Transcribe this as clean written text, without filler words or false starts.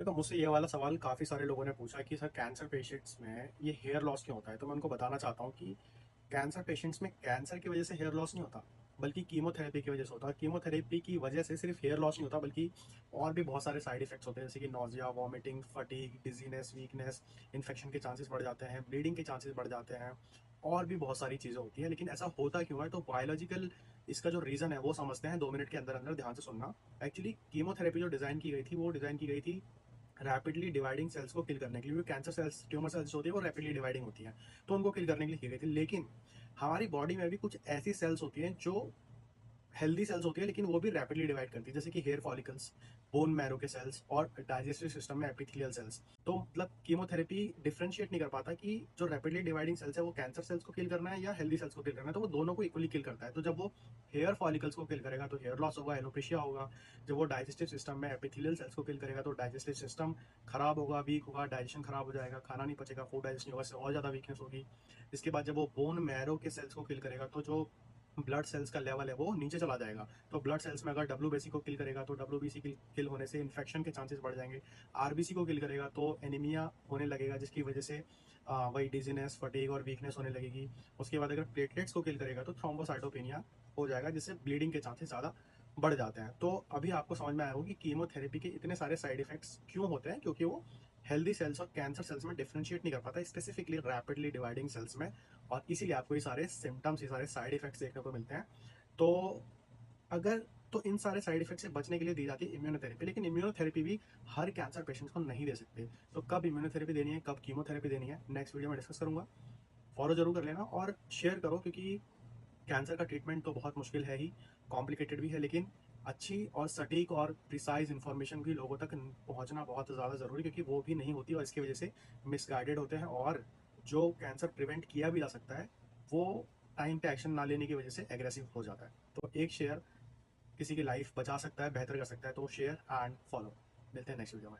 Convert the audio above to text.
देखो, मुझसे ये वाला सवाल काफ़ी सारे लोगों ने पूछा कि सर कैंसर पेशेंट्स में ये हेयर लॉस क्यों होता है। तो मैं उनको बताना चाहता हूँ कि कैंसर पेशेंट्स में कैंसर की वजह से हेयर लॉस नहीं होता, बल्कि कीमोथेरेपी की वजह से होता है। कीमोथेरेपी की वजह से सिर्फ हेयर लॉस नहीं होता, बल्कि और भी बहुत सारे साइड इफेक्ट्स होते हैं, जैसे कि nausea, vomiting, fatigue, dizziness, weakness, infection के चांसेस बढ़ जाते हैं, ब्लीडिंग के चांसेस बढ़ जाते हैं, और भी बहुत सारी चीज़ें होती हैं। लेकिन ऐसा होता क्यों है? तो बायोलॉजिकल इसका जो रीज़न है वो समझते हैं। 2 मिनट के अंदर अंदर ध्यान से सुनना। एक्चुअली कीमोथेरेपी जो डिज़ाइन की गई थी वो डिज़ाइन की गई थी रैपिडली डिवाइडिंग सेल्स को किल करने के लिए, क्योंकि कैंसर सेल्स, ट्यूमर सेल्स होती है वो रैपिडली डिवाइडिंग होती है, तो उनको किल करने के लिए की गई थी। लेकिन हमारी बॉडी में भी कुछ ऐसी सेल्स होती हैं जो हेल्दी सेल्स होती है, लेकिन वो भी रैपिडली डिवाइड करती है, जैसे कि हेयर फॉलिकल्स, बोन मैरो के सेल्स, और डाइजेस्टिव सिस्टम में एपिथेलियल सेल्स। तो मतलब कीमोथेरेपी डिफरेंशिएट नहीं कर पाता कि जो रैपिडली डिवाइडिंग सेल्स है वो कैंसर सेल्स को किल करना है या हेल्दी सेल्स को किल करना है, तो वो दोनों को इक्वली किल करता है। तो जब वो हेयर फॉलिकल्स को किल करेगा तो हेयर लॉस होगा, एलोपेशिया होगा। जब वो डाइजेस्टिव सिस्टम में एपिथेलियल सेल्स को किल करेगा तो डाइजेस्टिव सिस्टम खराब होगा, वीक होगा, डाइजेशन खराब हो जाएगा, खाना नहीं पचेगा, फूड डाइजेशन नहीं होगा, इससे और ज़्यादा वीकनेस होगी। इसके बाद जब वो बोन मैरो के सेल्स को किल करेगा तो जो ब्लड सेल्स का लेवल है वो नीचे चला जाएगा। तो ब्लड सेल्स में अगर डब्ल्यूबीसी को किल करेगा तो डब्ल्यूबीसी किल होने से इन्फेक्शन के चांसेस बढ़ जाएंगे। आरबीसी को किल करेगा तो एनीमिया होने लगेगा, जिसकी वजह से वही डिजीनेस, फटीग और वीकनेस होने लगेगी। उसके बाद अगर प्लेटलेट्स को किल करेगा तो थ्रोम्बोसाइटोपेनिया हो जाएगा, जिससे ब्लीडिंग के चांसेस ज़्यादा बढ़ जाते हैं। तो अभी आपको समझ में आया होगा कि कीमोथेरेपी के इतने सारे साइड इफेक्ट्स क्यों होते हैं, क्योंकि वो हेल्दी सेल्स और कैंसर सेल्स में डिफ्रेंशिएट नहीं कर पाता, स्पेसिफिकली रैपिडली डिवाइडिंग सेल्स में। और इसीलिए आपको ये सारे सिम्टम्स, ये सारे साइड इफेक्ट्स देखने को मिलते हैं। तो अगर तो इन सारे साइड इफेक्ट से बचने के लिए दी जाती है इम्यूनोथेरेपी, लेकिन इम्यूनोथेरेपी भी हर कैंसर पेशेंट्स को नहीं दे सकते। तो कब इम्यूनोथेरेपी देनी है, कब कीमोथेरेपी देनी है, नेक्स्ट वीडियो में डिस्कस करूंगा। फॉलो जरूर कर लेना और शेयर करो, क्योंकि कैंसर का ट्रीटमेंट तो बहुत मुश्किल है ही, कॉम्प्लिकेटेड भी है, लेकिन अच्छी और सटीक और प्रिसाइज इंफॉर्मेशन भी लोगों तक पहुंचना बहुत ज़्यादा ज़रूरी है, क्योंकि वो भी नहीं होती और इसकी वजह से मिसगाइडेड होते हैं। और जो कैंसर प्रिवेंट किया भी जा सकता है वो टाइम पे एक्शन ना लेने की वजह से एग्रेसिव हो जाता है। तो एक शेयर किसी की लाइफ बचा सकता है, बेहतर कर सकता है, तो शेयर एंड फॉलो। मिलते हैं नेक्स्ट वीडियो में।